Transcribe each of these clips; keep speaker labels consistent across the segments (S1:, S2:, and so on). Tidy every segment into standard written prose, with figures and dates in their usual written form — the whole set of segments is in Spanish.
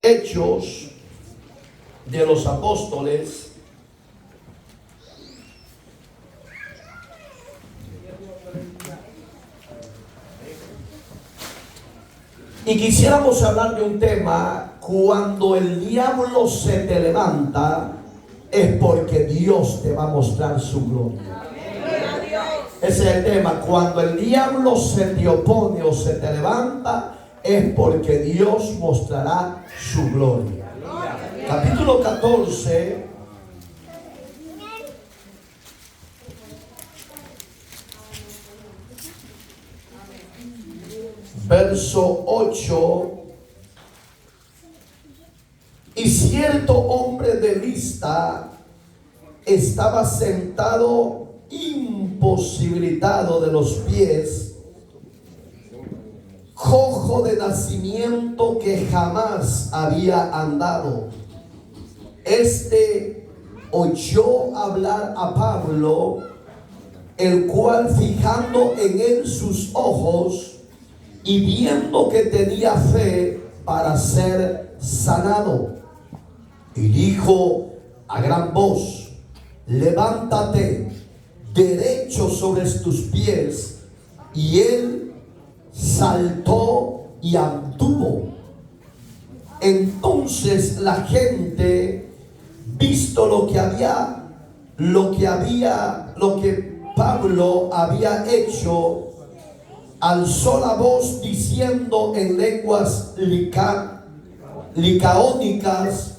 S1: Hechos de los Apóstoles, y quisiéramos hablar de un tema: cuando el diablo se te levanta, es porque Dios te va a mostrar su gloria. Ese es el tema. Cuando el diablo se te opone o se te levanta, es porque Dios mostrará su gloria. Capítulo 14, verso 8. Y cierto hombre de Lista estaba sentado imposibilitado de los pies, cojo de nacimiento, que jamás había andado. Este oyó hablar a Pablo, el cual, fijando en él sus ojos y viendo que tenía fe para ser sanado, y dijo a gran voz: levántate derecho sobre tus pies. Y él saltó y anduvo. Entonces la gente, visto lo que Pablo había hecho, alzó la voz diciendo en lenguas licaónicas: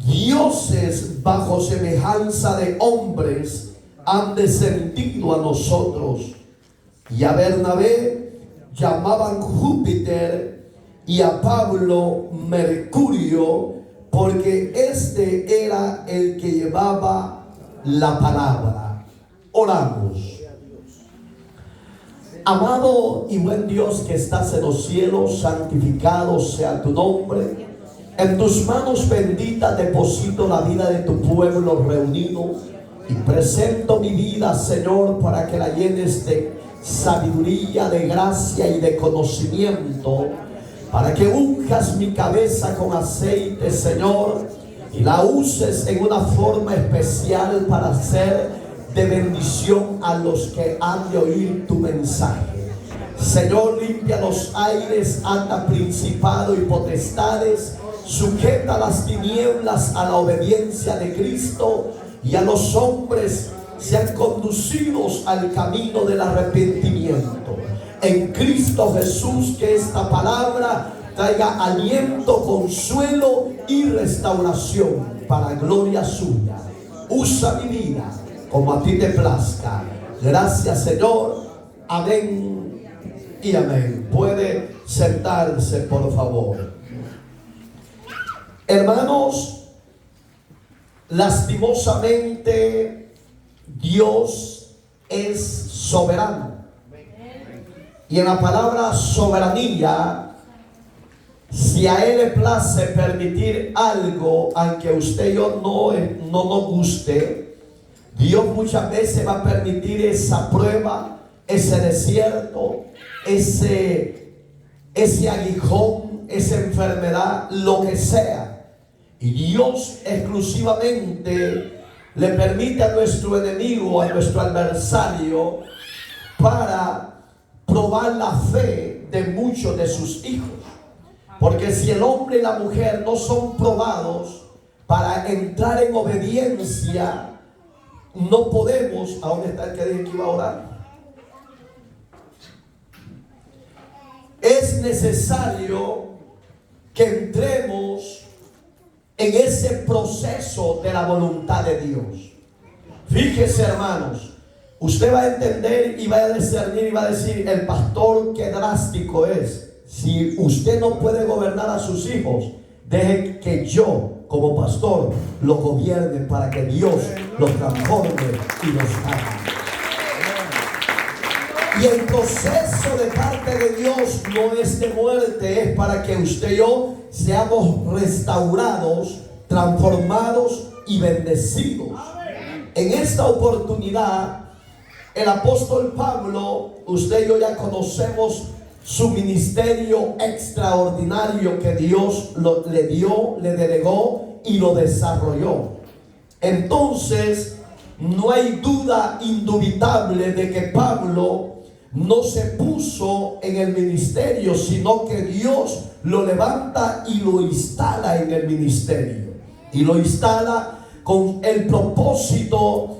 S1: dioses bajo semejanza de hombres han descendido a nosotros. Y a Bernabé llamaban Júpiter y a Pablo Mercurio, porque este era el que llevaba la palabra. Oramos. Amado y buen Dios que estás en los cielos, santificado sea tu nombre. En tus manos benditas deposito la vida de tu pueblo reunido y presento mi vida, Señor, para que la llenes de sabiduría, de gracia y de conocimiento, para que unjas mi cabeza con aceite, Señor, y la uses en una forma especial para ser de bendición a los que han de oír tu mensaje. Señor, limpia los aires, ata principado y potestades, sujeta las tinieblas a la obediencia de Cristo, y a los hombres sean conducidos al camino del arrepentimiento. En Cristo Jesús, que esta palabra traiga aliento, consuelo y restauración para gloria suya. Usa mi vida como a ti te plazca. Gracias, Señor. Amén y amén. Puede sentarse, por favor. Hermanos, lastimosamente Dios es soberano. Y en la palabra soberanía, si a Él le place permitir algo, aunque usted y yo no nos guste, Dios muchas veces va a permitir esa prueba, ese desierto, ese aguijón, esa enfermedad, lo que sea. Y Dios exclusivamente le permite a nuestro enemigo, a nuestro adversario, para probar la fe de muchos de sus hijos. Porque si el hombre y la mujer no son probados para entrar en obediencia, no podemos. ¿A dónde está el que dije que iba a orar? Es necesario que entremos en ese proceso de la voluntad de Dios. Fíjese, hermanos, usted va a entender y va a discernir y va a decir: el pastor, qué drástico es. Si usted no puede gobernar a sus hijos, deje que yo, como pastor, los gobierne para que Dios los transforme y los haga. Y el proceso de parte de Dios no es de muerte, es para que usted y yo seamos restaurados, transformados y bendecidos. En esta oportunidad, el apóstol Pablo, usted y yo ya conocemos su ministerio extraordinario que Dios le dio, le delegó y lo desarrolló. Entonces, no hay duda indubitable de que Pablo no se puso en el ministerio, sino que Dios lo levanta y lo instala en el ministerio. Y lo instala con el propósito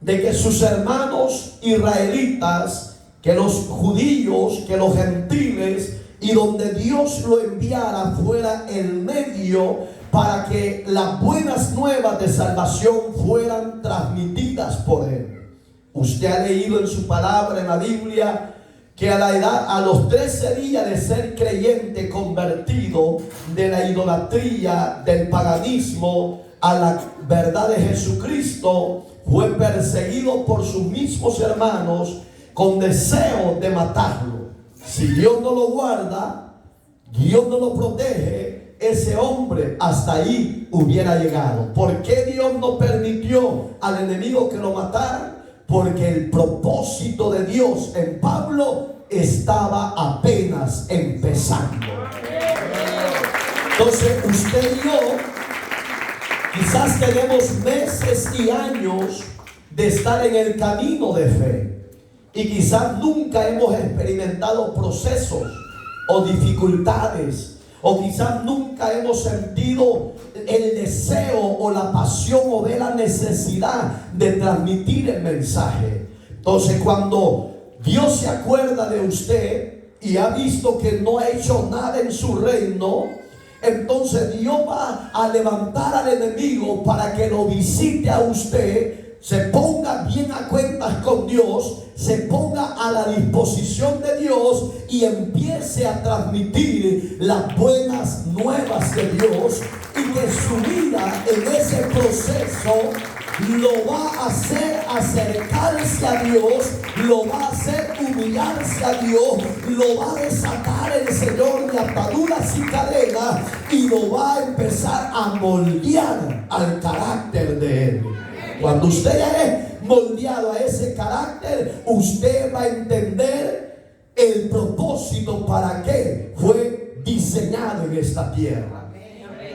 S1: de que sus hermanos israelitas, que los judíos, que los gentiles, y donde Dios lo enviara, fuera el medio para que las buenas nuevas de salvación fueran transmitidas por él. Usted ha leído en su palabra, en la Biblia, que a los 13 días de ser creyente convertido de la idolatría, del paganismo a la verdad de Jesucristo, fue perseguido por sus mismos hermanos con deseo de matarlo. Si Dios no lo guarda, Dios no lo protege, ese hombre hasta ahí hubiera llegado. ¿Por qué Dios no permitió al enemigo que lo matara? Porque el propósito de Dios en Pablo estaba apenas empezando. Entonces usted y yo quizás tenemos meses y años de estar en el camino de fe, y quizás nunca hemos experimentado procesos o dificultades, o quizás nunca hemos sentido el deseo o la pasión o ver la necesidad de transmitir el mensaje. Entonces, cuando Dios se acuerda de usted y ha visto que no ha hecho nada en su reino, entonces Dios va a levantar al enemigo para que lo visite a usted, se ponga bien a cuentas con Dios, se ponga a la disposición de Dios y empiece a transmitir las buenas nuevas de Dios, y que su vida en ese proceso lo va a hacer acercarse a Dios, lo va a hacer humillarse a Dios, lo va a desatar el Señor de ataduras y cadenas, y lo va a empezar a moldear al carácter de Él. Cuando usted es moldeado a ese carácter, usted va a entender el propósito para qué fue diseñado en esta tierra.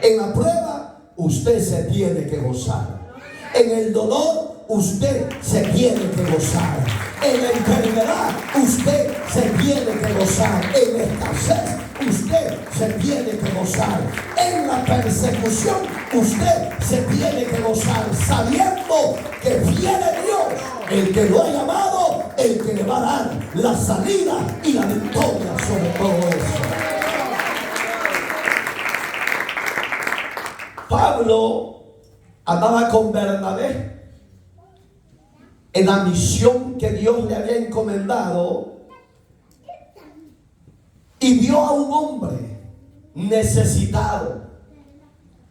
S1: En la prueba, usted se tiene que gozar. En el dolor, usted se tiene que gozar. En la enfermedad, usted se tiene que gozar. En la escasez, usted se tiene que gozar. En la persecución, usted se tiene que gozar, sabiendo que viene Dios, el que lo ha llamado, el que le va a dar la salida y la victoria sobre todo eso. Pablo andaba con Bernabé en la misión que Dios le había encomendado, y vio a un hombre necesitado.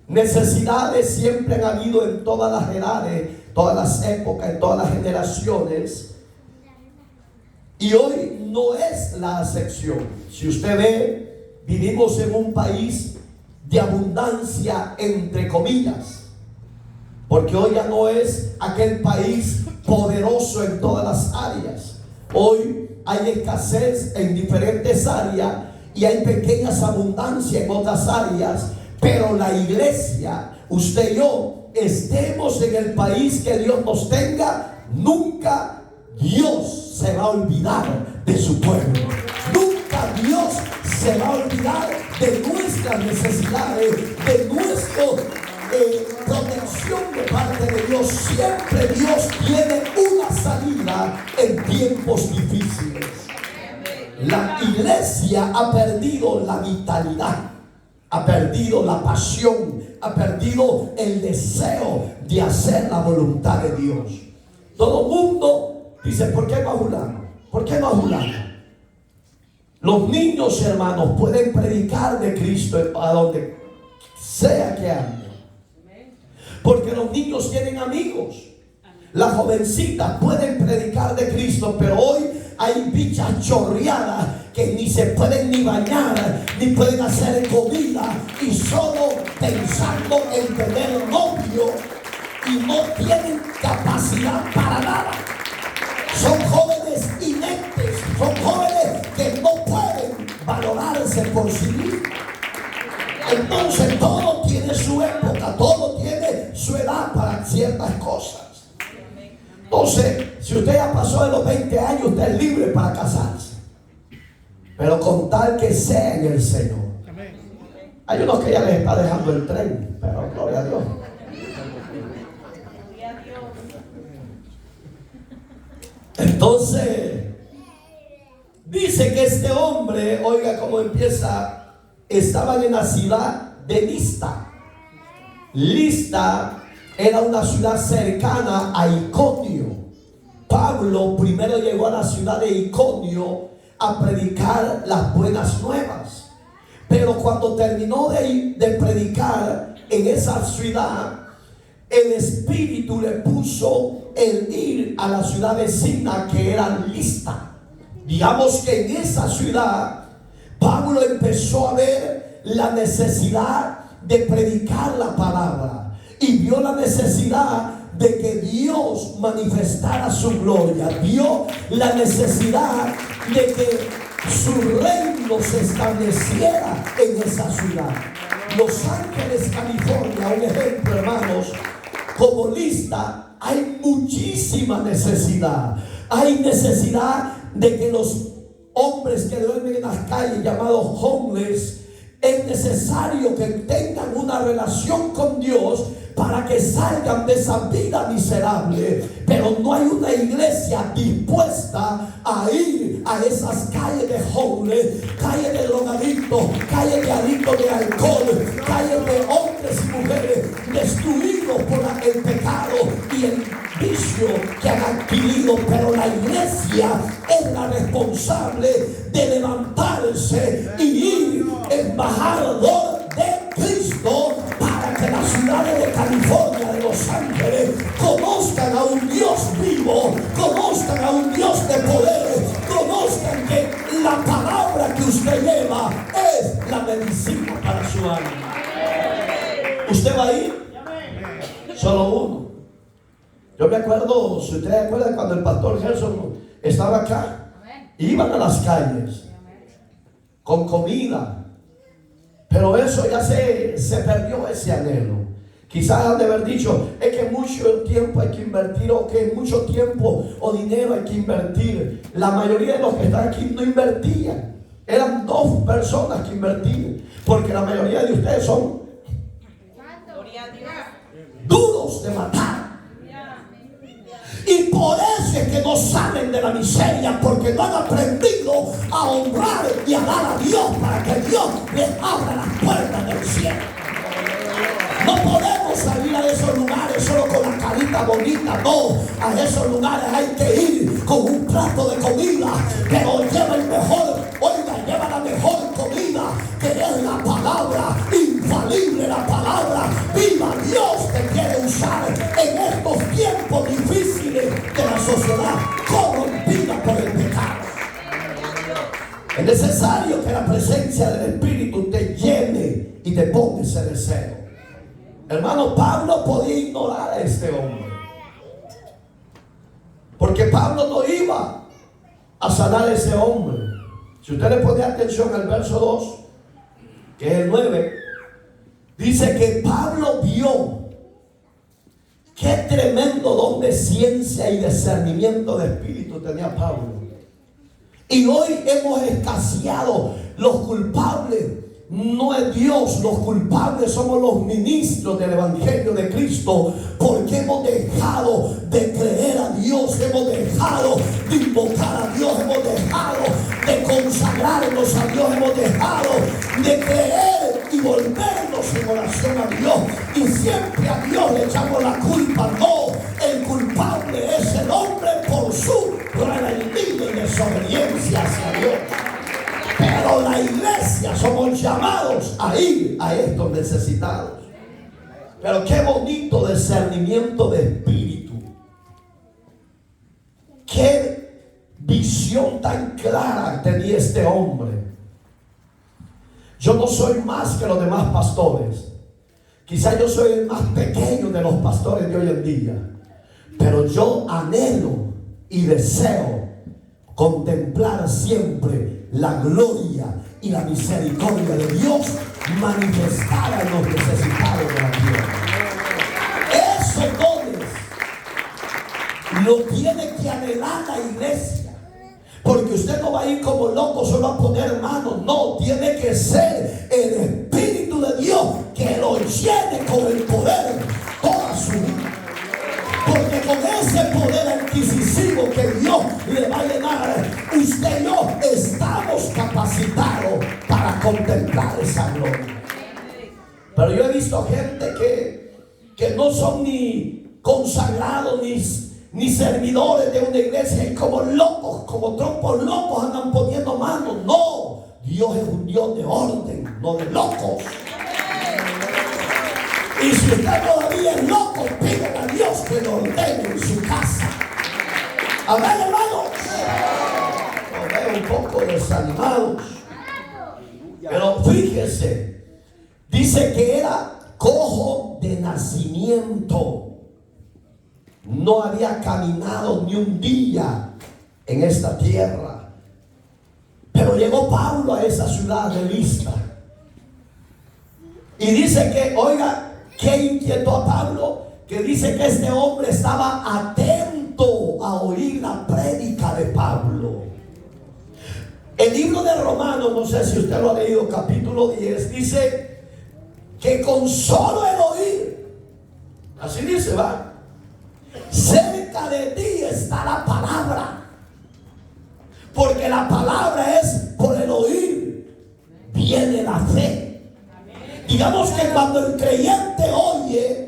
S1: Necesidades siempre han habido en todas las edades, todas las épocas, en todas las generaciones, y hoy no es la excepción. Si usted ve, vivimos en un país de abundancia, entre comillas, porque hoy ya no es aquel país poderoso en todas las áreas. Hoy hay escasez en diferentes áreas y hay pequeñas abundancias en otras áreas, pero la iglesia, usted y yo, estemos en el país que Dios nos tenga, nunca Dios se va a olvidar de su pueblo. Nunca Dios se va a olvidar de nuestras necesidades, de nuestra protección de parte de Dios. Siempre Dios tiene una salida en tiempos difíciles. La iglesia ha perdido la vitalidad, ha perdido la pasión, ha perdido el deseo de hacer la voluntad de Dios. Todo el mundo dice: ¿por qué no a fulano? ¿Por qué no a fulano? Los niños, hermanos, pueden predicar de Cristo a donde sea que anden, porque los niños tienen amigos. Las jovencitas pueden predicar de Cristo, pero hoy hay bichas chorreadas que ni se pueden ni bañar, ni pueden hacer comida, y solo pensando en tener novio, y no tienen capacidad para nada. Son jóvenes ineptes, son jóvenes que no pueden valorarse por sí mismo. Entonces todo tiene su época, todo tiene su edad para ciertas cosas. Entonces, si usted ya pasó de los 20 años, usted es libre para casarse, pero con tal que sea en el Señor. Hay unos que ya les está dejando el tren, pero gloria a Dios. Entonces, dice que este hombre, oiga cómo empieza, estaban en la ciudad de Lista. Lista era una ciudad cercana a Iconio. Pablo primero llegó a la ciudad de Iconio a predicar las buenas nuevas. Pero cuando terminó de predicar en esa ciudad, el Espíritu le puso el ir a la ciudad vecina que era Lista. Digamos que en esa ciudad Pablo empezó a ver la necesidad de predicar la palabra y vio la necesidad de que Dios manifestara su gloria. Vio la necesidad de que su reino se estableciera en esa ciudad. Los Ángeles, California, un ejemplo, hermanos, como Lista, hay muchísima necesidad. Hay necesidad de que los hombres que duermen en las calles, llamados homeless, es necesario que tengan una relación con Dios para que salgan de esa vida miserable. Pero no hay una iglesia dispuesta a ir a esas calles de homeless, calles de drogadictos, calles de adictos de alcohol, calles de hombres y mujeres destruidos por el pecado y el vicio que han adquirido. Pero la iglesia es la responsable de levantarse y ir embajador de Cristo para que las ciudades de California, de Los Ángeles, conozcan a un Dios vivo, conozcan a un Dios de poder, conozcan que la palabra que usted lleva es la medicina para su alma. ¿Usted va a ir? Solo uno. Yo me acuerdo, si ustedes se acuerdan, cuando el pastor Gerson estaba acá, iban a las calles con comida. Pero eso ya se perdió, ese anhelo. Quizás han de haber dicho, es que mucho tiempo hay que invertir, o que mucho tiempo o dinero hay que invertir. La mayoría de los que están aquí no invertían. Eran 2 personas que invertían. Porque la mayoría de ustedes son duros de matar. Y por eso es que no salen de la miseria, porque no han aprendido a honrar y a dar a Dios para que Dios les abra las puertas del cielo. No podemos salir a esos lugares solo con la carita bonita, no. A esos lugares hay que ir con un plato de comida, pero lleva el mejor, oiga, lleva la mejor comida, que es la palabra, infalible la palabra. Viva Dios, te quiere usar en estos tiempos difíciles de la sociedad corrompida por el pecado. Es necesario que la presencia del Espíritu te llene y te ponga ese deseo. Hermano, Pablo podía ignorar a este hombre, porque Pablo no iba a sanar a ese hombre. Si usted le pone atención al verso 2, que es el 9, dice que Pablo vio qué tremendo don de ciencia y discernimiento de espíritu tenía Pablo. Y hoy hemos escaseado. Los culpables no es Dios, los culpables somos los ministros del Evangelio de Cristo, porque hemos dejado de creer a Dios, hemos dejado de invocar a Dios, hemos dejado de consagrarnos a Dios, hemos dejado de creer y volvernos en oración a Dios, y siempre a Dios le echamos la culpa. No, el culpable es el hombre por su rebeldía y desobediencia hacia Dios. Pero la iglesia somos llamados a ir a estos necesitados. Pero qué bonito discernimiento de espíritu. Qué visión tan clara tenía este hombre. Yo no soy más que los demás pastores. Quizás yo soy el más pequeño de los pastores de hoy en día. Pero yo anhelo y deseo contemplar siempre la gloria y la misericordia de Dios manifestada en los necesitados de la tierra. Esos dones lo tiene que anhelar la iglesia. Porque usted no va a ir como loco solo a poner manos. No, tiene que ser el Espíritu de Dios que lo llene con el poder toda su vida. Porque con ese poder adquisitivo que Dios le va a llenar, usted y yo estamos capacitados para contemplar esa gloria. Pero yo he visto gente que no son ni consagrados ni servidores de una iglesia, y como locos, como trompos locos andan poniendo manos. No, Dios es un Dios de orden, no de locos. Y si usted todavía es loco, pídele a Dios que lo ordene en su casa. Amén, hermanos. Nos veo un poco desanimados. Pero fíjese, dice que era cojo de nacimiento. No había caminado ni un día en esta tierra. Pero llegó Pablo a esa ciudad de Listra. Y dice que, oiga, ¿qué inquietó a Pablo? Que dice que este hombre estaba atento a oír la prédica de Pablo. El libro de Romanos, no sé si usted lo ha leído, capítulo 10, dice que con solo el oír, así dice, va, cerca de ti está la palabra. Porque la palabra es por el oír, viene la fe. Digamos que cuando el creyente oye,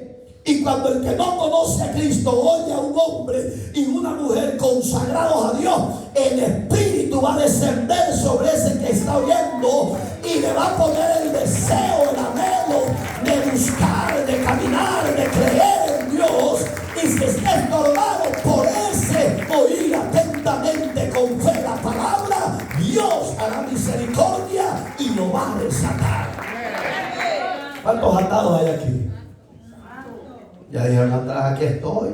S1: y cuando el que no conoce a Cristo oye a un hombre y una mujer consagrados a Dios, el Espíritu va a descender sobre ese que está oyendo y le va a poner el deseo, el anhelo de buscar, de caminar, de creer en Dios. Y si está estorbado por ese oír atentamente con fe la palabra, Dios hará misericordia y lo va a desatar. ¿Cuántos atados hay aquí? Ya dijeron atrás, aquí estoy.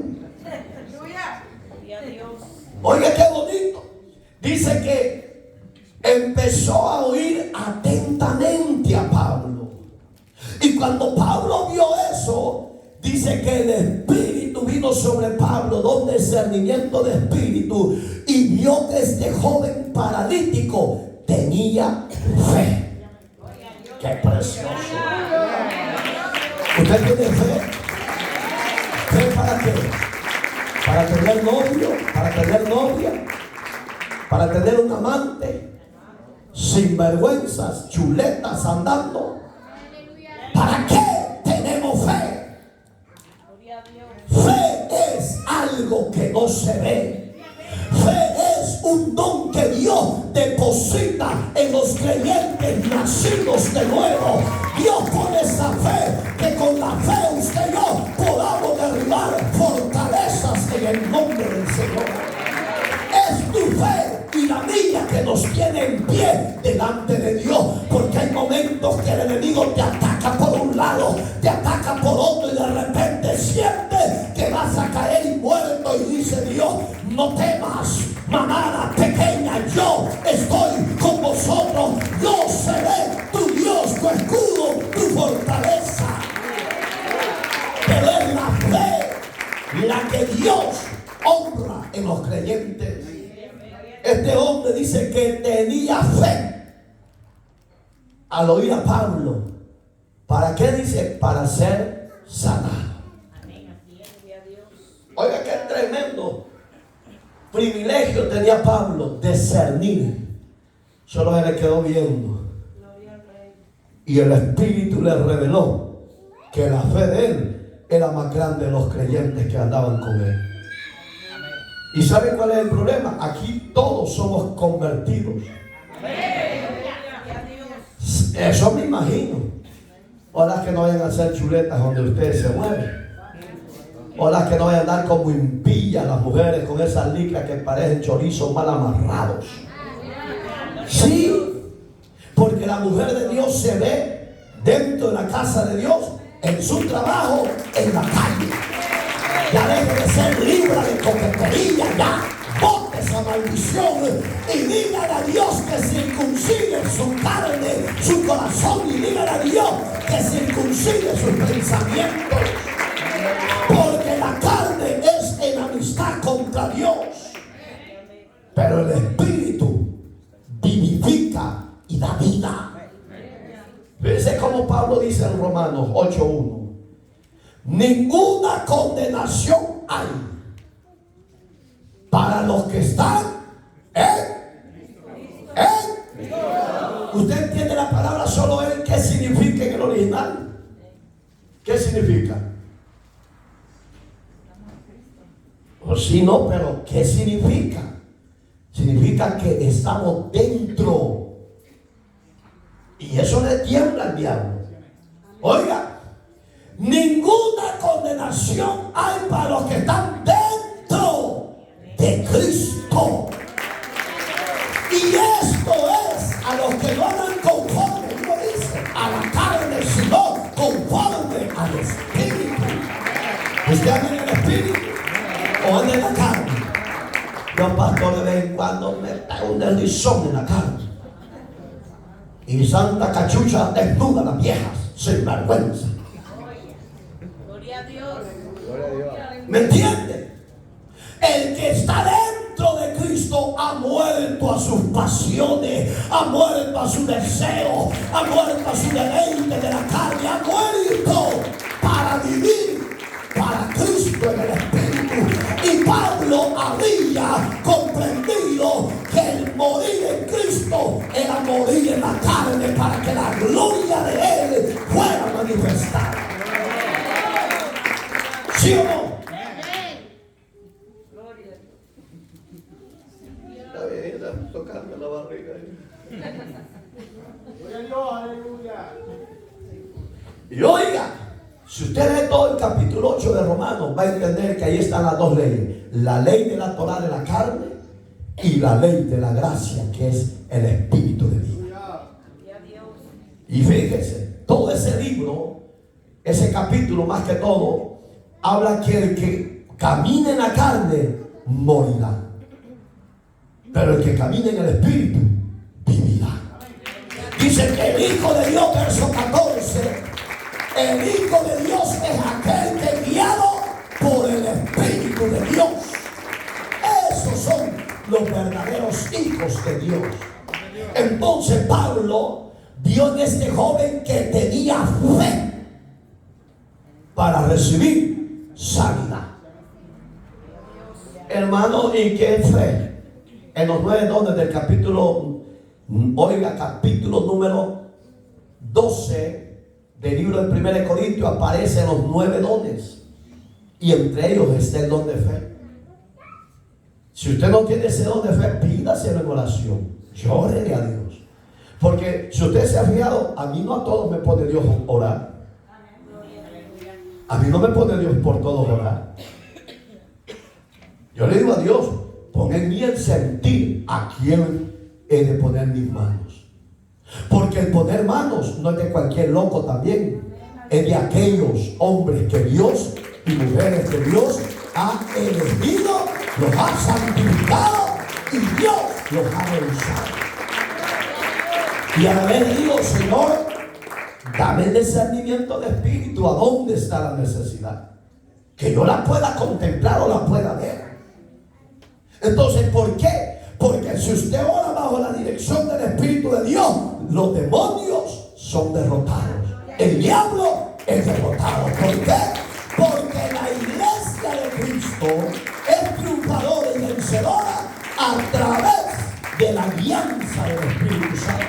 S1: Oiga, qué bonito. Dice que empezó a oír atentamente a Pablo. Y cuando Pablo vio eso, dice que el Espíritu vino sobre Pablo, don discernimiento de espíritu, y vio que este joven paralítico tenía fe. ¡Qué precioso! ¿Usted tiene fe? ¿Fe para qué? ¿Para tener novio? ¿Para tener novia? ¿Para tener un amante? Sinvergüenzas, chuletas andando. ¿Para qué tenemos fe? Fe es algo que no se ve. Fe es un don que Dios deposita en los creyentes nacidos de nuevo. Dios pone esa fe, que con la fe usted y yo podamos derribar fortalezas en el nombre del Señor. Es tu fe y la mía que nos tiene en pie delante de Dios, porque hay momentos que el enemigo te ataca por un lado, te ataca por otro, y de repente sientes que vas a caer muerto, y dice Dios: no temas, manada pequeña, yo estoy con vosotros, yo seré tu Dios, tu escudo, tu fortaleza. Pero es la fe la que Dios honra en los creyentes. Este hombre dice que tenía fe al oír a Pablo. ¿Para qué? Dice, para ser sanado. Oiga, qué tremendo privilegio tenía Pablo, discernir. Solo se le quedó viendo. Y el Espíritu le reveló que la fe de él era más grande de los creyentes que andaban con él. ¿Y saben cuál es el problema? Aquí todos somos convertidos. Eso me imagino. Ojalá que no vayan a hacer chuletas donde ustedes se mueven. Ojalá que no vayan a andar como impías las mujeres con esas licras que parecen chorizos mal amarrados. Sí, porque la mujer de Dios se ve dentro de la casa de Dios, en su trabajo, en la calle. Ya deje de ser libre de coquetería, ya bote esa maldición y dígale a Dios que circuncide su carne, su corazón, y dígale a Dios que circuncide sus pensamientos, porque la carne es enemistad contra Dios, pero el Espíritu vivifica y da vida. Fíjense como Pablo dice en Romanos 8:1: ninguna condenación hay para los que están en. ¿Usted entiende la palabra solo él? ¿Qué significa en el original? ¿Qué significa? Pues sí, no, pero ¿qué significa? Significa que estamos dentro. Y eso le tiembla al diablo. Oiga, ninguna condenación hay para los que están dentro de Cristo. Y esto es a los que no andan conforme, como dice, a la carne, sino conforme al Espíritu. ¿Usted anda en el Espíritu o anda en la carne? Yo, pastor, de vez en cuando me da un deslizón en la carne. Y mi santa cachucha desnuda a las viejas, sin vergüenza.
S2: Gloria a Dios.
S1: ¿Me entiende? El que está dentro de Cristo ha muerto a sus pasiones, ha muerto a su deseo, ha muerto a su deleite de la carne, ha muerto para vivir para Cristo en el Espíritu. Y Pablo había comprendido que el morir en Cristo era morir en la carne para que la gloria de Él fuera manifestada. ¿Sí o no? Está bien, está tocando la barriga. Y oiga, si usted lee todo el capítulo 8 de Romanos, va a entender que ahí están las dos leyes: la ley de la Torá de la carne y la ley de la gracia, que es el Espíritu de vida. Y fíjese, todo ese libro, ese capítulo más que todo, habla que el que camina en la carne morirá, pero el que camina en el Espíritu vivirá. Dice que el Hijo de Dios, verso 14, el Hijo de Dios es aquel que guiado por el Espíritu de Dios. Esos son los verdaderos hijos de Dios. Entonces Pablo vio en este joven que tenía fe para recibir sanidad. Hermano, ¿y qué fe? En los 9 dones del capítulo, oiga, capítulo número 12 del libro del 1 Corintios, aparecen los 9 dones, y entre ellos está el don de fe. Si usted no tiene ese don de fe, pídaselo en oración, llórele a Dios, porque si usted se ha fijado, a mí no a todos me pone Dios a orar. A mí no me pone Dios por todos orar. Yo le digo a Dios: pon en mí el sentir a quién he de poner mis manos. Porque el poner manos no es de cualquier loco también. Es de aquellos hombres que Dios y mujeres que Dios ha elegido, los ha santificado y Dios los ha usado. Y a la vez le digo: Señor, dame el discernimiento de espíritu. ¿A dónde está la necesidad? Que yo la pueda contemplar o la pueda ver. Entonces, ¿por qué? Porque si usted ora bajo la dirección del Espíritu de Dios, los demonios son derrotados. El diablo es derrotado. ¿Por qué? Porque la iglesia de Cristo es triunfadora y vencedora a través de la guianza del Espíritu Santo.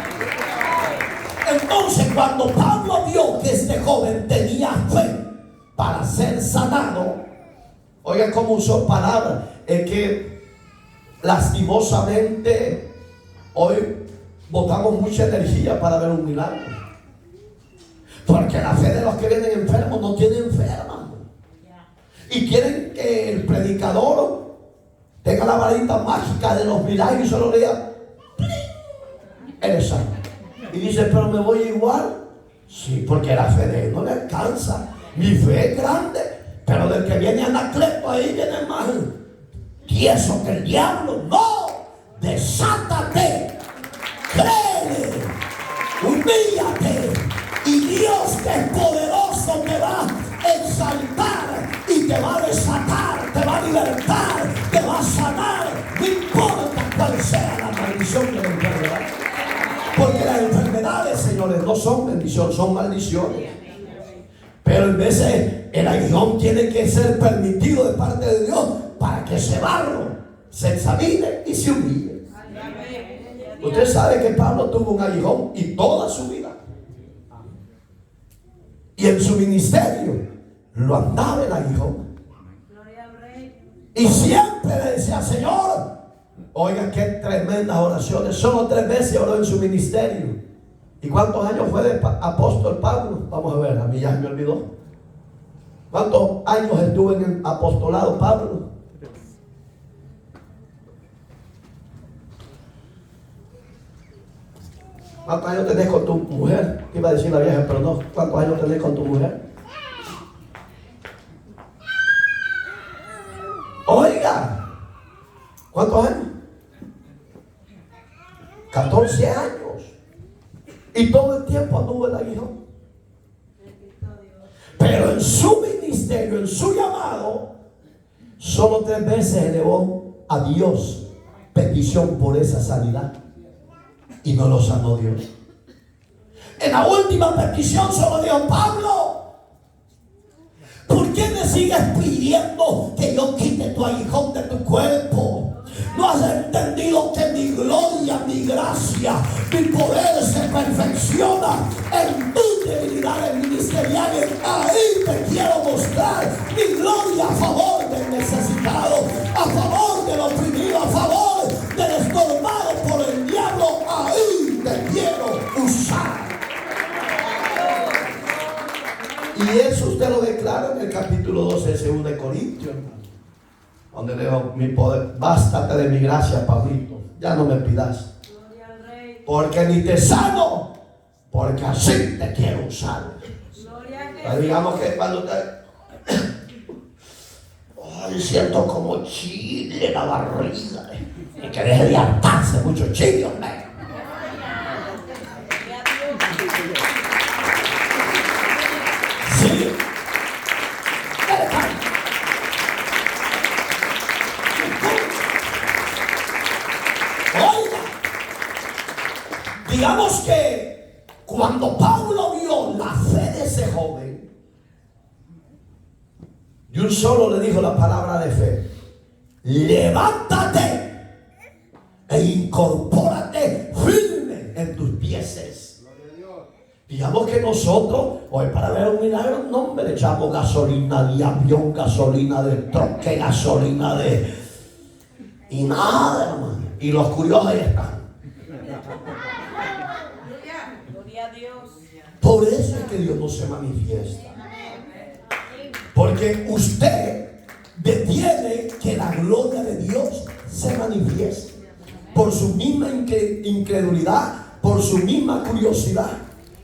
S1: Entonces, cuando Pablo vio que este joven tenía fe para ser sanado, oiga cómo usó palabras, es que lastimosamente hoy botamos mucha energía para ver un milagro, porque la fe de los que vienen enfermos no tiene enferma, y quieren que el predicador tenga la varita mágica de los milagros y solo le diga: eres sano. Y dice: pero me voy igual. Sí, porque la fe de él no le alcanza. Mi fe es grande, pero del que viene Anacleto ahí viene más tieso que el diablo. No, desátate, créele, humíllate, y Dios, que es poderoso, te va a exaltar y te va a desatar, te va a libertar, te va a sanar. No importa cuál sea la maldición de la enfermedad, porque las enfermedades, señores, no son bendiciones, son maldiciones. Pero en veces el aguijón tiene que ser permitido de parte de Dios para que ese barro se examine y se humille. Usted sabe que Pablo tuvo un aguijón y toda su vida, y en su ministerio lo andaba el aguijón, y siempre le decía: Señor, oiga qué tremendas oraciones. Solo 3 veces oró en su ministerio. ¿Y cuántos años fue de apóstol Pablo? Vamos a ver, a mí ya me olvidó. ¿Cuántos años estuvo en el apostolado Pablo? ¿Cuántos años tenés con tu mujer? Iba a decir la vieja, pero no. ¿Cuántos años tenés con tu mujer? Oiga, ¿cuántos años? 14 años. Y todo el tiempo anduvo el aguijón. Pero en su ministerio, en su llamado, solo 3 veces elevó a Dios petición por esa sanidad, y no lo sanó Dios. En la última petición solo dijo: Pablo, ¿por qué me sigues pidiendo que yo quite tu aguijón de tu cuerpo? ¿No has entendido que mi gloria, mi gracia, mi poder se perfecciona en tus debilidades ministeriales? Ahí te quiero mostrar mi gloria a favor del necesitado, a favor del oprimido, a favor del estorbado por el diablo. Ahí te quiero usar. Y eso usted lo declara en el capítulo 12 de 2 Corintios, donde leo: mi poder, bástate de mi gracia, Pablito, ya no me pidas, porque ni te sano, porque así te quiero usar. Pero digamos que cuando usted, ay, siento como chile en la barriga, y que deje de hartarse mucho chile, hombre. Sí. Digamos que cuando Pablo vio la fe de ese joven, y un solo le dijo la palabra de fe: levántate e incorpórate firme en tus pies. Digamos que nosotros, hoy para ver un milagro, no me le echamos gasolina de avión, gasolina de troque, gasolina de... y nada, hermano. Y los curiosos ahí están.
S2: Gloria a Dios.
S1: Por eso es que Dios no se manifiesta. Porque usted detiene que la gloria de Dios se manifieste por su misma incredulidad, por su misma curiosidad.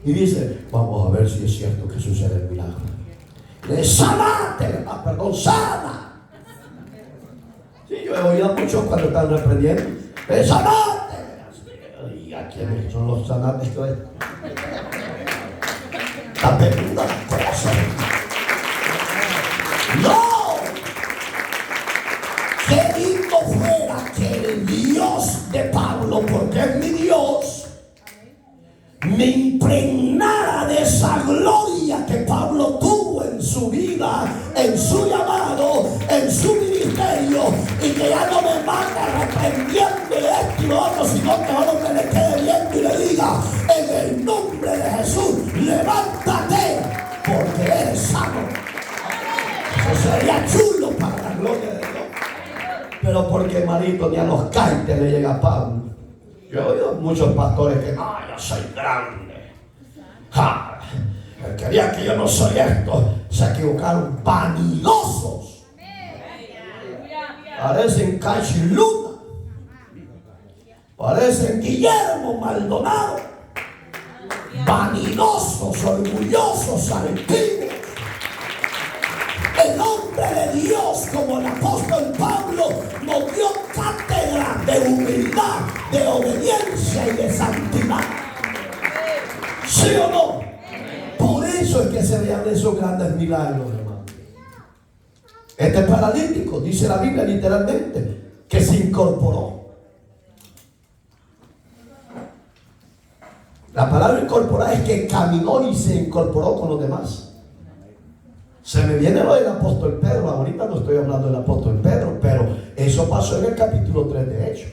S1: Y dice: vamos a ver si es cierto que sucede el milagro. Sanate, sana. Sí, yo he oído mucho cuando están reprendiendo: sanate. ¿Y a quiénes son los sanates que hay? La peluda del corazón. ¡No! ¡Qué lindo fuera que el Dios de Pablo, porque es mi Dios, me impregnara de esa gloria que Pablo tuvo en su vida, en su llamado, en su ministerio, y que ya no me manda reprendiendo esto y lo otro, sino que ahora me le quede viendo y le diga: en el nombre de Jesús, levántate, porque eres sano. Eso sería chulo para la gloria de Dios. Pero porque, marito, ni a los caites le llega a Pablo. Yo he oído muchos pastores que: no, yo soy grande. Ja, el que diga que yo no soy esto, se equivocaron. Vanidosos. Parecen Cachiluna. Parecen Guillermo Maldonado. Vanidosos, orgullosos, altivos. El hombre de Dios, como el apóstol Pablo, nos dio cátedra de humildad, de obediencia y de santidad. ¿Sí o no? Por eso es que se vean esos grandes milagros, hermano. Este paralítico, dice la Biblia literalmente, que se incorporó. La palabra incorporar es que caminó y se incorporó con los demás. Se me viene lo del apóstol Pedro. Ahorita no estoy hablando del apóstol Pedro, pero eso pasó en el capítulo 3 de Hechos,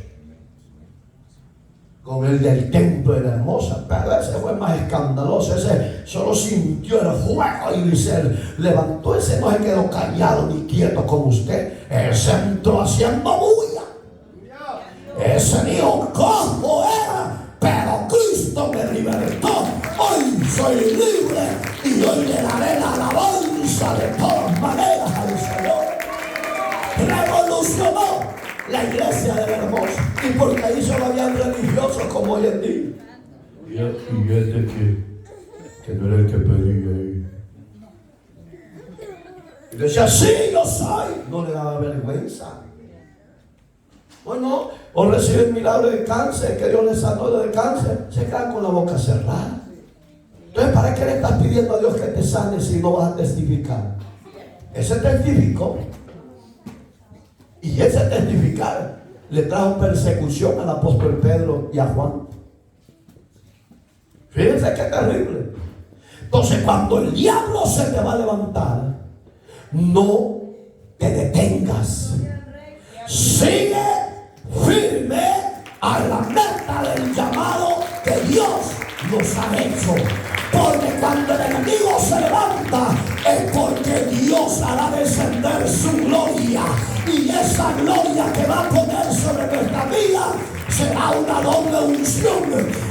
S1: con el del templo de la hermosa. Pero ese fue más escandaloso. Ese solo sintió el fuego y se levantó. Ese no se quedó callado ni quieto como usted. Ese entró haciendo bulla. Ese dijo: ¿cómo era? Pero Cristo me libertó. Hoy soy libre y hoy le daré la alabanza de todas maneras al Señor. Revolucionó la iglesia de la hermosa. Y porque ahí solo habían religiosos como hoy en día. Y este que no era el que pedía ahí. Y decía: sí, yo soy. No le daba vergüenza. Bueno, o reciben milagro de cáncer, que Dios les sanó de cáncer, se quedan con la boca cerrada. Entonces, ¿para qué le estás pidiendo a Dios que te sane si no vas a testificar? Ese testificó. Y ese testificar le trajo persecución al apóstol Pedro y a Juan. Fíjense qué terrible. Entonces, cuando el diablo se te va a levantar, no te detengas. Sigue firme a la meta del llamado que Dios nos ha hecho. Porque cuando el enemigo se levanta es porque Dios hará descender su gloria. Y esa gloria que va a poner sobre nuestra vida será una doble unción.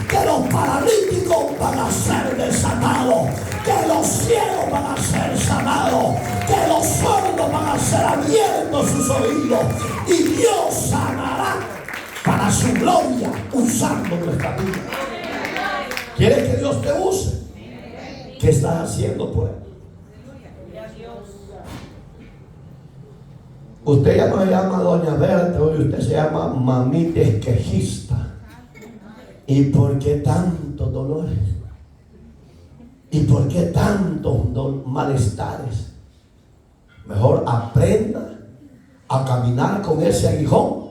S1: Que los paralíticos van a ser desatados, que los ciegos van a ser sanados, que los sordos van a ser abiertos sus oídos. Y Dios sanará para su gloria usando nuestra vida. ¿Quieres que Dios te use? ¿Qué estás haciendo por él? Usted ya no se llama Doña Berta, hoy usted se llama Mamita Esquejista. ¿Y por qué tantos dolores? ¿Y por qué tantos malestares? Mejor aprenda a caminar con ese aguijón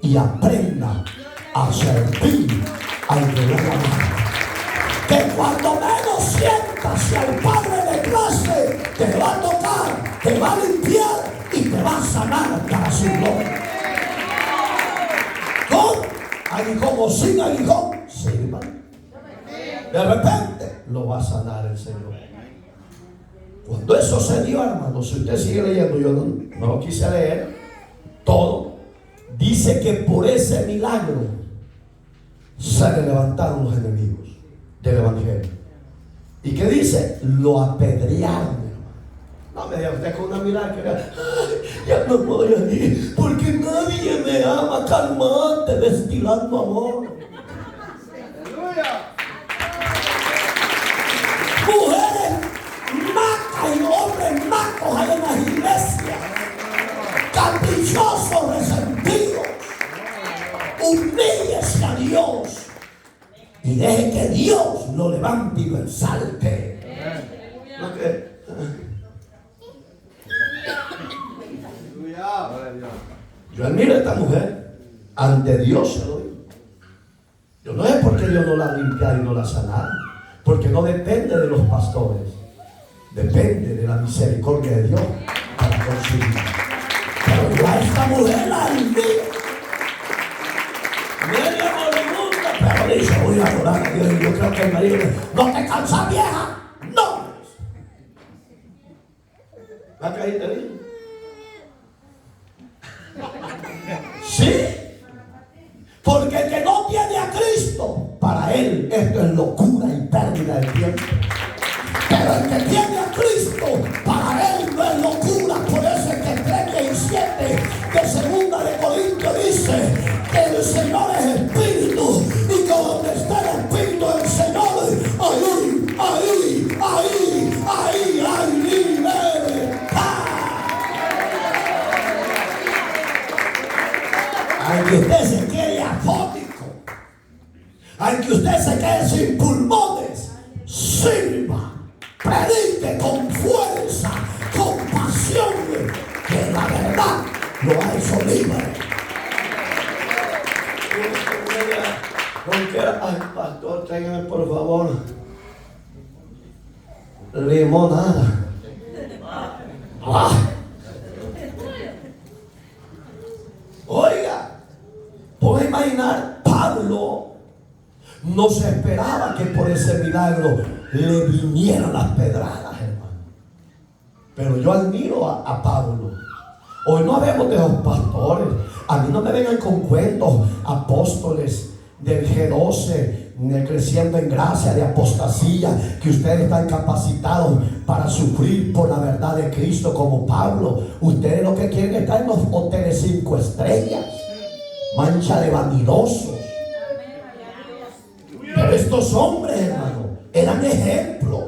S1: y aprenda a servir al que lo ama. Que cuando menos sientas que al Padre de clase te va a tocar, te va a limpiar y te va a sanar para su gloria. Con aguijón o sin aguijón, sirvan. De repente lo va a sanar el Señor. Cuando eso se dio, hermano, si usted sigue leyendo, yo no lo quise leer todo, dice que por ese milagro se le levantaron los enemigos del evangelio. ¿Y qué dice? Lo apedrearon. No me diga usted con una mirada que ya no voy a ir porque nadie me ama. Calmante, destilando amor. Mujeres macas y hombres macos hay en las iglesias, caprichosos, resentidos. Humíllese a Dios y deje que Dios lo levante y lo exalte. No que yo admiro a esta mujer. Ante Dios se lo digo. Yo no sé por qué Dios no la limpiara y no la sanara. Porque no depende de los pastores, depende de la misericordia de Dios para conseguir. Pero yo a esta mujer la admiro. Media moribunda, pero dice: voy a adorar a Dios. Y yo creo que el marido dice: no te cansas, vieja. No. ¿Va a caer de mí? Sí. Porque el que no tiene a Cristo, para él esto es locura y pérdida de tiempo. Pero el que tiene a Cristo, para él no es locura. Por eso el que 37 de segunda de Corintios dice que el Señor es espíritu y que donde está el espíritu del Señor, ahí hay libertad. Aunque usted se usted sin pulmones sirva, predique con fuerza, con pasión, que la verdad lo ha hecho libre. Ay, pastor, tráigame por favor limonada. Oiga, puedo imaginar, Pablo no se esperaba que por ese milagro le vinieran las pedradas, hermano. Pero yo admiro a Pablo. Hoy no hablemos de los pastores. A mí no me vengan con cuentos, apóstoles del G12, de creciendo en gracia, de apostasía, que ustedes están capacitados para sufrir por la verdad de Cristo como Pablo. Ustedes lo que quieren es estar en los hoteles 5 estrellas, mancha de vanidosos. Pero estos hombres, hermano, eran ejemplos.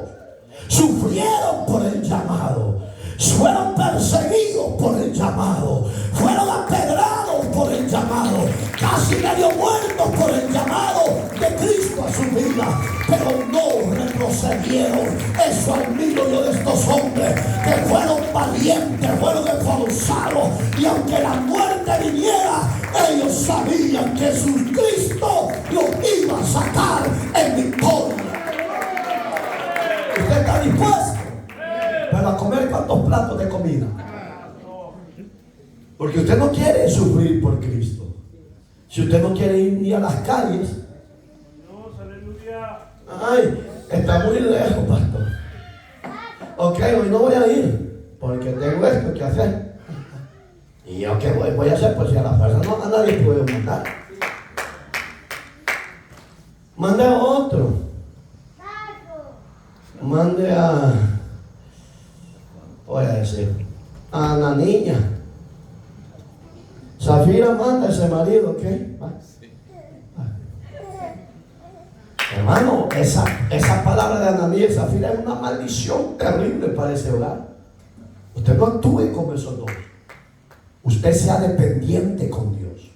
S1: Sufrieron por el llamado, fueron perseguidos por el llamado, fueron apedrados por el llamado, casi medio muertos por el llamado de Cristo a su vida, pero no retrocedieron. Eso admiro yo de estos hombres, que fueron valientes, fueron esforzados, y aunque la muerte viniera, ellos sabían que su Cristo los iba a sacar en victoria. ¿Usted está dispuesto? Pero a comer cuántos platos de comida. Porque usted no quiere sufrir por Cristo. Si usted no quiere ir ni a las calles. Ay, está muy lejos, pastor. Ok, hoy no voy a ir porque tengo esto que hacer. Y yo qué voy a hacer, pues si a la fuerza no, a nadie puedo mandar. Mande a otro. Mande a, voy a decir, a la niña. Zafira manda a ese marido, ¿ok? Hermano, esa palabra de Ananías y Zafira es una maldición terrible para ese hogar. Usted no actúe como esos dos. Usted sea dependiente con Dios.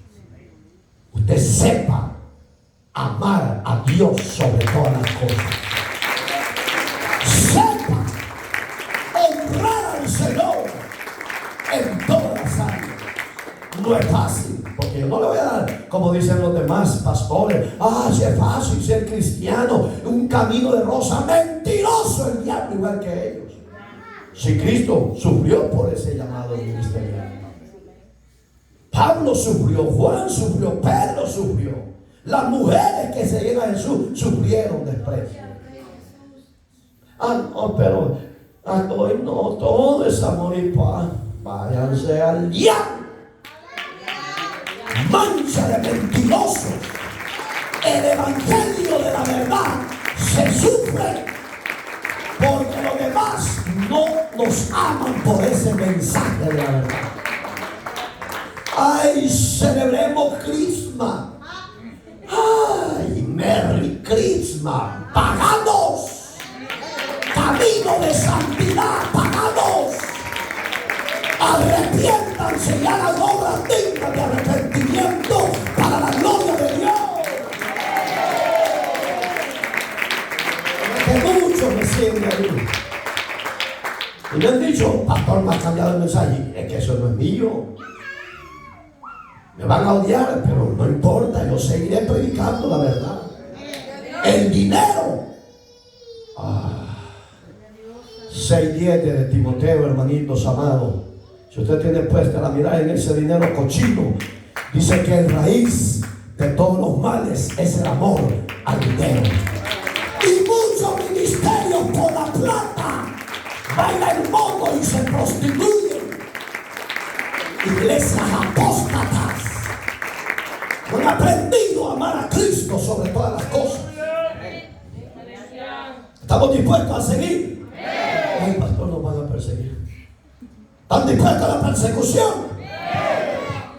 S1: Usted sepa amar a Dios sobre todas las cosas. Sepa honrar al Señor en todas las áreas. No es fácil, porque yo no le voy a dar, como dicen los demás pastores, si es fácil ser cristiano, un camino de rosa. Mentiroso el diablo, igual que ellos. Si Cristo sufrió por ese llamado ministerial, Pablo sufrió, Juan sufrió, Pedro sufrió, las mujeres que se llegan a Jesús sufrieron desprecio. No, pero hoy no, todo es amor y paz. Váyanse al diablo. Mancha de mentirosos. El evangelio de la verdad se sufre porque los demás no nos aman por ese mensaje de la verdad. Ay, celebremos Christmas. Ay, Merry Christmas. Paganos. Camino de santidad, paganos. Arrepiéntanse y hagan obras dignas de arrepentimiento para la gloria de Dios. Que muchos me siguen ahí y me han dicho, pastor, me ha cambiado el mensaje. Es que eso no es mío. Me van a odiar, pero no importa, yo seguiré predicando la verdad. El dinero. 6:10 de Timoteo, hermanitos amados. Si usted tiene puesta la mirada en ese dinero cochino, dice que el raíz de todos los males es el amor al dinero. Y muchos ministerios por la plata bailan el mundo y se prostituyen. Iglesias apóstatas no han aprendido a amar a Cristo sobre todas las cosas. ¿Estamos dispuestos a seguir? Ay, pastor, nos van a perseguir. ¿Están dispuestos a la persecución?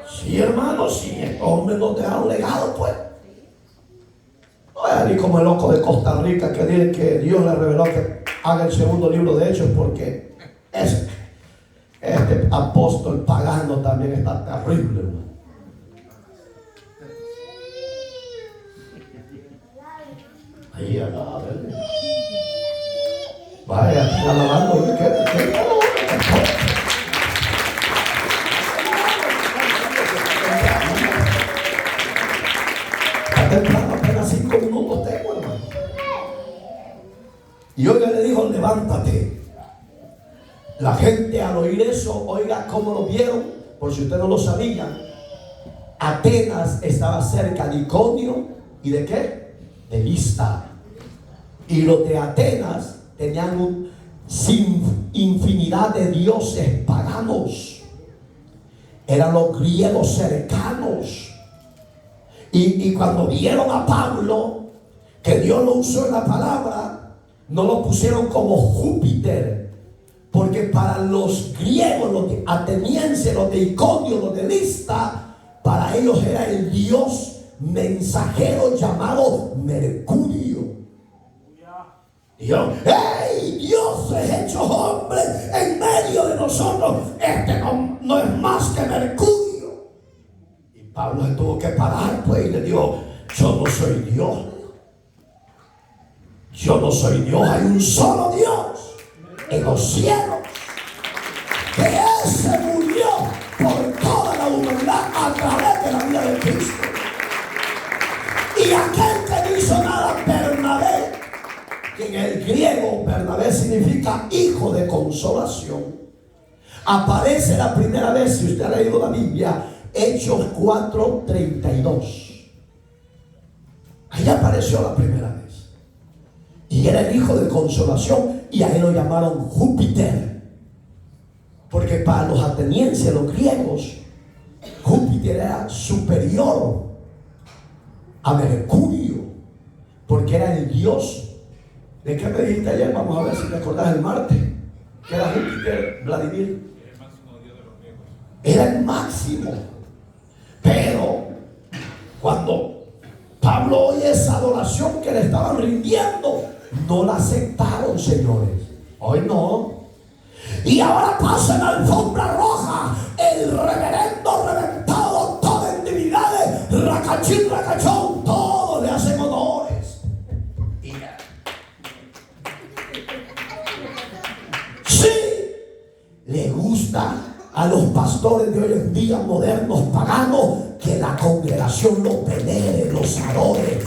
S1: Sí, hermanos, sí, estos hombres nos dejaron legado, pues. No es ni como el loco de Costa Rica que dice que Dios le reveló que haga el segundo libro de Hechos, porque este apóstol pagano también está terrible, hermano. Vaya, están alabando. Está temprano, apenas 5 minutos tengo, hermano. Y oiga, le dijo, levántate. La gente al oír eso, oiga cómo lo vieron, por si usted no lo sabía. Atenas estaba cerca de Iconio y de qué? De Listra. Y los de Atenas tenían infinidad de dioses paganos. Eran los griegos cercanos. Y cuando vieron a Pablo, que Dios lo usó en la palabra, no lo pusieron como Júpiter. Porque para los griegos, los atenienses, los de Iconio, los de Listra, para ellos era el dios mensajero llamado Mercurio. Dios, ¡hey! Dios es hecho hombre en medio de nosotros. Este no es más que Mercurio. Y Pablo se tuvo que parar, pues, y le dijo, yo no soy Dios. Yo no soy Dios, hay un solo Dios en los cielos, que ese murió por toda la humanidad a través de la vida de Cristo. Y aquel que no hizo nada, Bernabé, que en el griego Bernabé significa hijo de consolación, aparece la primera vez, si usted ha leído la Biblia, Hechos 4:32. Ahí apareció la primera vez. Y era el hijo de consolación, y a él lo llamaron Júpiter, porque para los atenienses, los griegos, Júpiter era superior a Mercurio, porque era el dios. ¿De qué me dijiste ayer? Vamos a ver si te acordás el martes. ¿Qué era Júpiter, Vladimir? Era el máximo. Pero cuando Pablo oye esa adoración que le estaban rindiendo, no la aceptaron, señores. Hoy no. Y ahora pasa en la alfombra roja el reverendo reventado, todo en divinidades, racachín, racachón, todos le hacen honores. Sí, le gusta a los pastores de hoy en día, modernos, paganos, que la congregación los venere, los adore.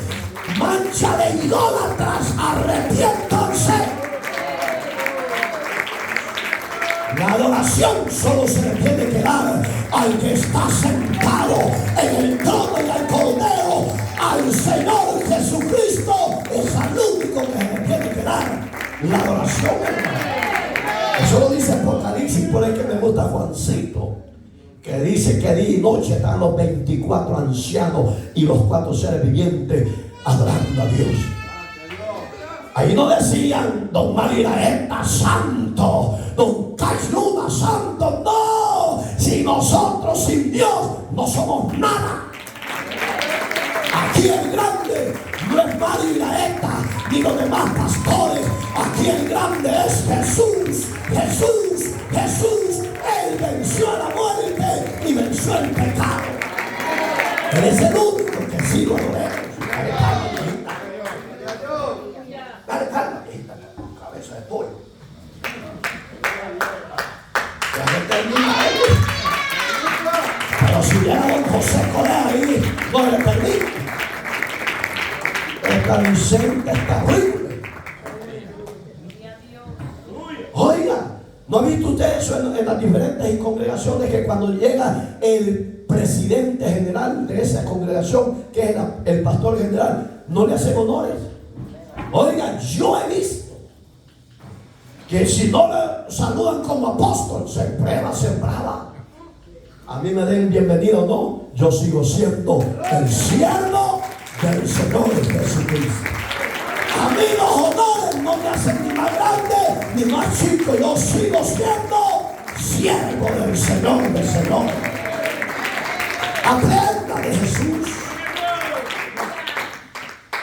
S1: Mancha de idólatras, arrepiéntanse. La adoración solo se le tiene que dar al que está sentado en el trono y al Cordero, al Señor Jesucristo. Es al único que se le tiene que dar la adoración, hermano. Eso lo dice Apocalipsis, por el que me gusta Juancito, que dice que día y noche están los 24 ancianos y los 4 seres vivientes adorando a Dios. Ahí no decían don Mariraeta santo, don Casluna santo, no. Si nosotros sin Dios no somos nada. Aquí el grande no es Mariraeta ni los demás pastores. Aquí el grande es Jesús, Jesús, Jesús. Él venció a la muerte y venció el pecado. Él es el único que sí lo adoremos. Dale calma, hijita, cabeza de pollo. Déjame terminar ahí. Pero si viera don José Corea ahí, no le permite. Esta Vicente está horrible. Oiga, ¿no ha visto usted eso en las diferentes congregaciones? Que cuando llega el presidente general de esa congregación, que es el pastor general, no le hacen honores. Oiga, yo he visto que si no le saludan como apóstol, se prueba, se brava. A mí me den bienvenida o no, yo sigo siendo el siervo del Señor Jesucristo. A mí los honores no me hacen ni más grande ni más chico. Yo sigo siendo siervo del Señor, del Señor. Aprenda de Jesús.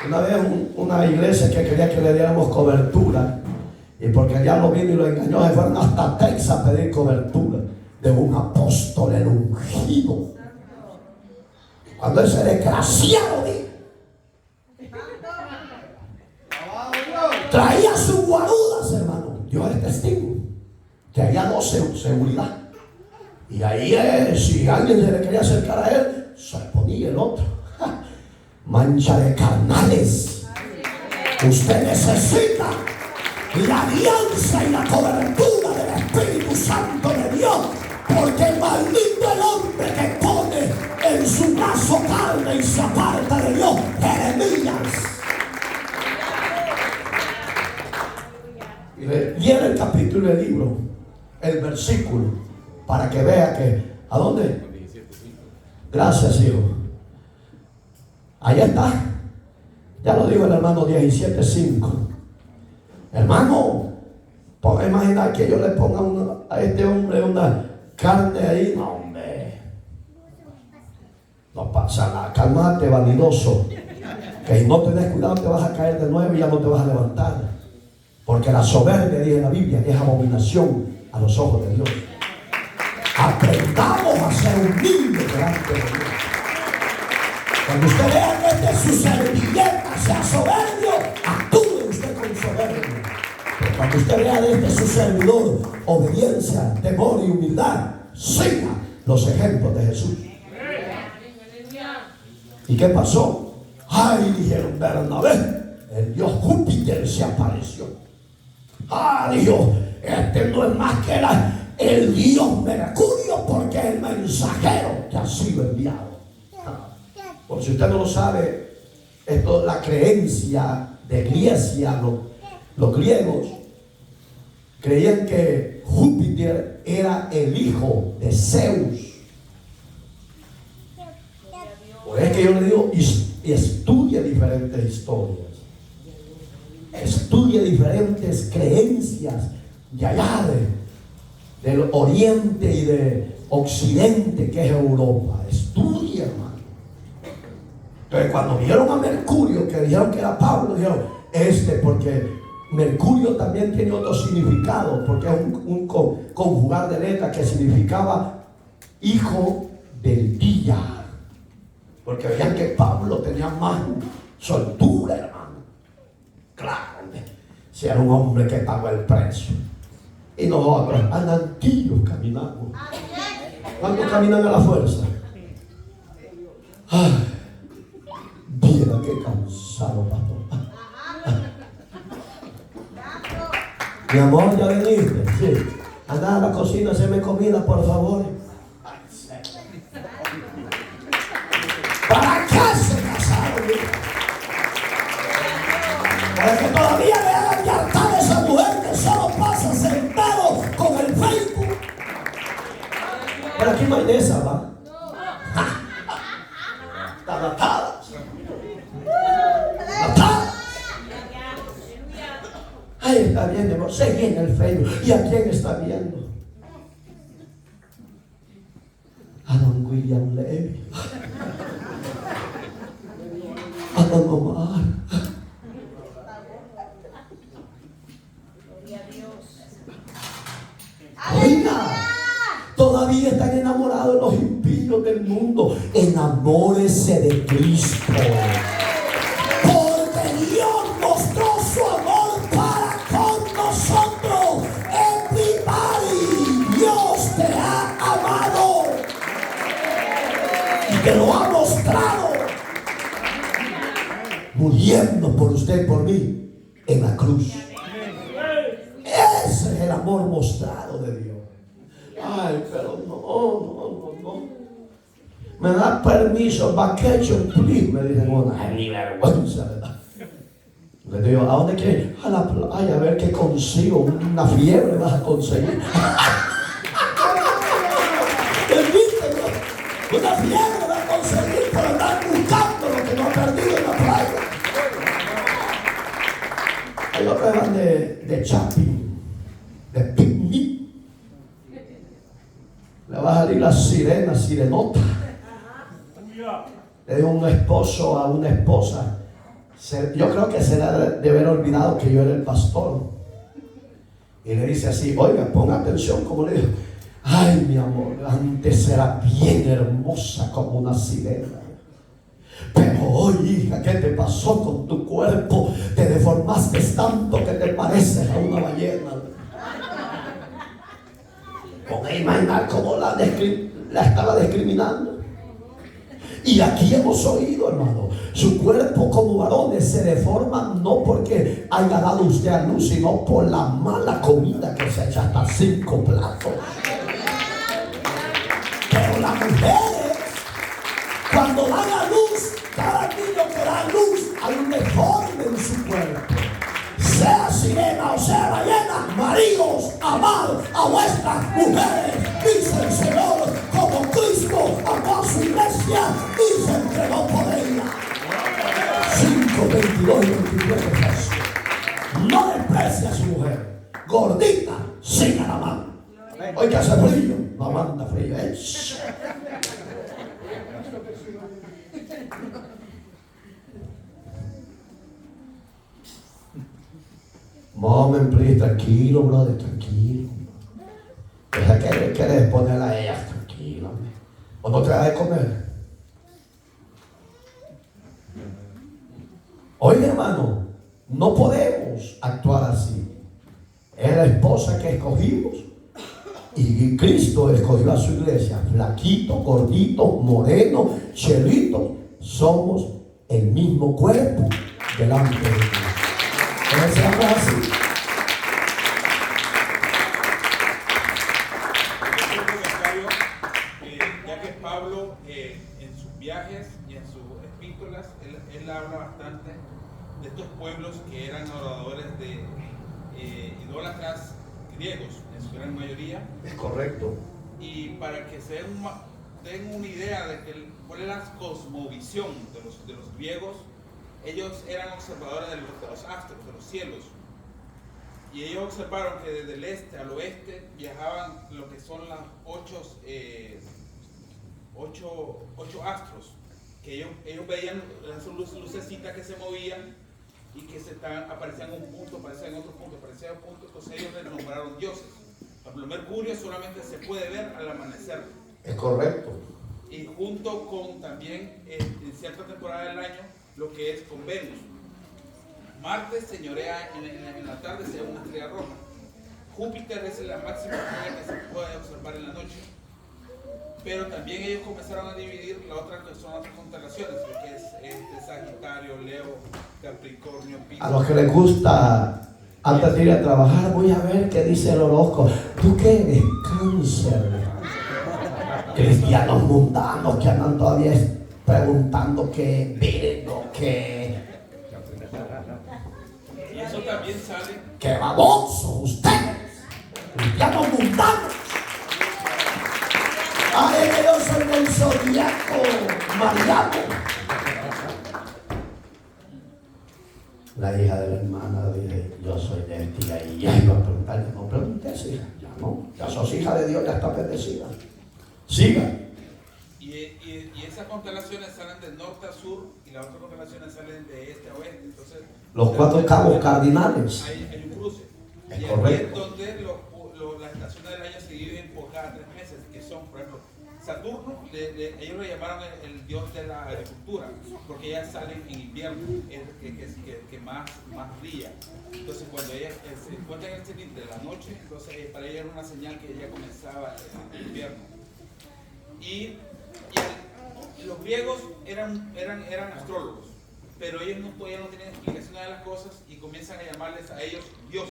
S1: Una vez una iglesia que quería que le diéramos cobertura, y porque allá lo vino y lo engañó, se fueron hasta Texas a pedir cobertura de un apóstol, el ungido. Cuando ese desgraciado vino, traía sus guarudas, hermano, Yo era testigo que había 12 seguridad. Y ahí si alguien se le quería acercar a él, se ponía el otro. ¡Ja! Mancha de carnales. Usted necesita la alianza y la cobertura del Espíritu Santo de Dios, porque maldito el hombre que pone en su brazo carne y se aparta de Dios. Jeremías. Y viene el capítulo del libro, el versículo, para que vea que, ¿a dónde? Gracias, hijo. Ahí está. Ya lo dijo el hermano 17:5. Hermano, puedo imaginar que yo le ponga a este hombre una carne ahí. No, hombre. No pasa nada. Cálmate, vanidoso. Que si no tenés cuidado te vas a caer de nuevo y ya no te vas a levantar. Porque la soberbia, dice la Biblia, es abominación a los ojos de Dios. Aprendamos a ser humildes delante de Dios. Cuando usted vea que de su servilleta sea soberbio, actúe usted con soberbia. Pero cuando usted vea desde su servidor obediencia, temor y humildad, siga los ejemplos de Jesús. ¿Y qué pasó? Ay, dijeron Bernabé, el dios Júpiter se apareció. Ah, dijo, este no es más que el dios Mercurio, porque es el mensajero que ha sido enviado. Por si usted no lo sabe, esto, la creencia de Grecia, los griegos creían que Júpiter era el hijo de Zeus. Por eso es que yo le digo, estudia diferentes historias, estudia diferentes creencias de allá del oriente y de occidente, que es Europa. Estudia, hermano. Entonces cuando vieron a Mercurio, que dijeron que era Pablo, dijeron, porque Mercurio también tiene otro significado, porque es un conjugar de letras que significaba hijo del día. Porque veían que Pablo tenía más soltura, hermano. Claro, si era un hombre que pagó el precio. Y nosotros andan tiros caminando. ¿Cuántos caminan a la fuerza? Ay, mira qué cansado, pastor. Mi amor, ya veniste. Sí. Anda a la cocina, haceme comida, por favor. ¿Para qué se casaron? Para que todavía le hagan yartar a esa mujer que solo pasa sentado con el Facebook. Pero aquí no hay de esa, ¿va? Están atadas. Atadas. Ahí está viendo, seguí en el Facebook. ¿Y a quién está viendo? A don William Levy. A don Omar. Oiga, todavía están enamorados los impíos del mundo. Enamórese de Cristo. Porque Dios mostró su amor para con nosotros. Everybody, Dios te ha amado y te lo ha mostrado, muriendo por usted y por mí en la cruz. Ese es el amor mostrado de Dios. Ay, pero no. Me da permiso, vacation, please. Me dicen, ay, ni vergüenza, ¿verdad? Le digo, ¿a dónde quieres? A la playa, a ver qué consigo. Una fiebre vas a conseguir. Una fiebre vas a conseguir por andar buscando lo que no ha perdido en la playa. Hay otros que van de shopping, de picnic. Le va a salir la sirena, sirenota. Le dio un esposo a una esposa. Yo creo que se debe haber olvidado que yo era el pastor. Y le dice así, oiga, ponga atención, como le dijo. Ay, mi amor, antes era bien hermosa como una sirena. Pero hoy, hija, ¿qué te pasó con tu cuerpo? Te deformaste tanto que te pareces a una ballena. Con imaginar cómo la estaba discriminando. Y aquí hemos oído, hermano, su cuerpo como varones se deforma no porque haya dado usted a luz, sino por la mala comida que se echa hasta 5 platos. Pero las mujeres, cuando dan a luz, cada niño que da a luz, hay un deforme en su cuerpo. Sea sirena o sea ballena, maridos, amad a vuestras mujeres, dice el Señor, como Cristo amó a su iglesia y se entregó por ella. 5, 22 y 23 Jesús. No desprecia a su mujer, gordita, sin la mano. Hoy que hace frío, no manda frío. Moment, please, tranquilo, brother, tranquilo. Deja que quieres poner a ella, tranquilo. ¿O no te vas a comer? Oye, hermano, no podemos actuar así. Es la esposa que escogimos. Y Cristo escogió a su iglesia. Flaquito, gordito, moreno, chelito. Somos el mismo cuerpo delante de Dios. Seamos así.
S3: Ya que Pablo en sus viajes y en sus epístolas, él habla bastante de estos pueblos que eran adoradores de idólatras griegos, en su gran mayoría.
S1: Es correcto.
S3: Y para que se den una idea de cuál es la cosmovisión de los griegos, ellos eran observadores de los astros, de los cielos. Y ellos observaron que desde el este al oeste viajaban lo que son las 8 astros, que ellos veían las lucecitas que se movían y que aparecían en un punto, aparecían en otro punto, aparecían en un punto, entonces ellos les nombraron dioses. Por ejemplo, Mercurio solamente se puede ver al amanecer.
S1: Es correcto.
S3: Y junto con también en cierta temporada del año, lo que es con Venus. Marte señorea en la tarde, se llama una estrella roja. Júpiter es la máxima estrella que se puede observar en la noche. Pero también ellos comenzaron a dividir la otra, que son otras constelaciones, lo que es Sagitario, Leo, Capricornio, Piscis.
S1: A los que les gusta, antes de ir a trabajar, voy a ver qué dice el horóscopo. ¿Tú qué eres? Cáncer. Cristianos mundanos que andan todavía preguntando qué Virgo, qué...
S3: Y eso también sale.
S1: ¡Qué babosos ustedes! Cristianos mundanos. ¡Ay, que yo soy del zodiaco mariano! La hija de la hermana dije, yo soy de esta y ya iba a preguntarle, no preguntes, hija, ya no, ya sos hija de Dios, ya está bendecida. Siga.
S3: Y esas constelaciones salen de norte a sur y las otras constelaciones salen de este a oeste. Entonces,
S1: Los 4 cabos cardinales.
S3: Hay un cruce.
S1: Es
S3: y
S1: correcto.
S3: aquí es donde las estaciones del año se dividen por cada 3 meses, que son, por ejemplo, Saturno, ellos lo llamaron el dios de la agricultura, porque ellas salen en invierno, es que más brilla. Entonces, cuando ellas se encuentran en el cenit de la noche, entonces para ella era una señal que ya comenzaba el invierno. Y los griegos eran astrólogos, pero ellos no tenían explicación de las cosas y comienzan a llamarles a ellos dioses.